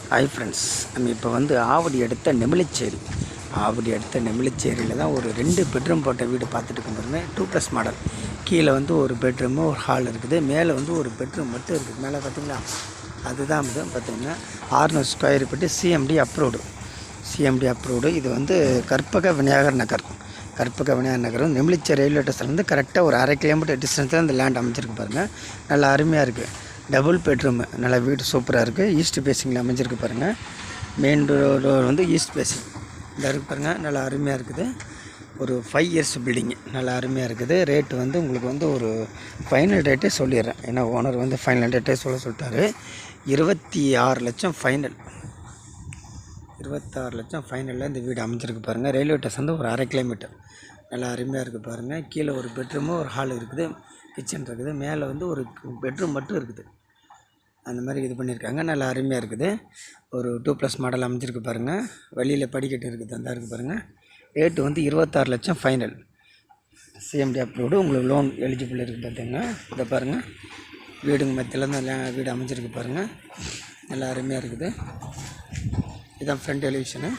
Hi friends, நம்ம இப்போ வந்து ஆவடி அடுத்த நெமிலிச்சேரி நெமிலிச்சேரியில் தான் ஒரு 2 பெட்ரூம் போட்ட வீடு பார்த்துட்டு இருக்கோம். 2+ மாடல். கீழே வந்து ஒரு பெட்ரூமு, ஒரு ஹால் இருக்குது. மேலே வந்து ஒரு பெட்ரூம் மட்டும் இருக்குது. மேலே பார்த்திங்களா, அதுதான் வந்து பார்த்திங்கன்னா 600 ஸ்கொயர் ஃபீட்டு சிஎம்டி அப்ரூவ்டு. இது வந்து கற்பக விநாயகர் நகர் நெமிலிச்சேரி ரயில்வே ஸ்டேஷன்லேருந்து கரெக்டாக ஒரு 1/2 கிலோமீட்டர் டிஸ்டன்ஸில் இந்த லேண்ட் அமைச்சிருக்கு பாருங்கள். நல்லா அருமையாக இருக்குது. டபுள் பெட்ரூமு, நல்லா வீடு சூப்பராக இருக்குது. ஈஸ்ட் ஃபேஸிங்கில் அமைஞ்சிருக்கு பாருங்கள். மெயின் டோர் வந்து ஈஸ்ட் ஃபேஸிங் இந்த இருக்குது பாருங்கள். நல்லா அருமையாக இருக்குது. ஒரு 5 இயர்ஸ் பில்டிங்கு, நல்லா அருமையாக இருக்குது. ரேட்டு வந்து உங்களுக்கு வந்து ஒரு ஃபைனல் ரேட்டே சொல்லிடுறேன். ஏன்னா ஓனர் வந்து ஃபைனல் ரேட்டே சொல்லிட்டாரு. 26 லட்சம் ஃபைனல். 26 லட்சம் ஃபைனலில் இந்த வீடு அமைஞ்சிருக்கு பாருங்கள். ரயில்வே ஸ்டேஷன் வந்து ஒரு 1/2 கிலோமீட்டர். நல்லா அருமையாக இருக்குது பாருங்கள். கீழே ஒரு பெட்ரூமு, ஒரு ஹால் இருக்குது, கிச்சன் இருக்குது. மேலே வந்து ஒரு பெட்ரூம் மட்டும் இருக்குது. அந்த மாதிரி இது பண்ணியிருக்காங்க. நல்லா அருமையாக இருக்குது. ஒரு 2+ மாடல் அமைஞ்சிருக்கு பாருங்கள். வெளியில் படிக்கட்டு இருக்குது, அந்த இருக்குது பாருங்கள். ரேட்டு வந்து 26 லட்சம் ஃபைனல். CMD approved. உங்களுக்கு லோன் எலிஜிபிள் இருக்குது பார்த்தீங்கன்னா. இதை பாருங்கள், வீடுங்க மத்தியில் தான் வீடு அமைஞ்சிருக்கு பாருங்கள். நல்லா அருமையாக இருக்குது. இதுதான் ஃப்ரண்ட் எலிவேஷனு.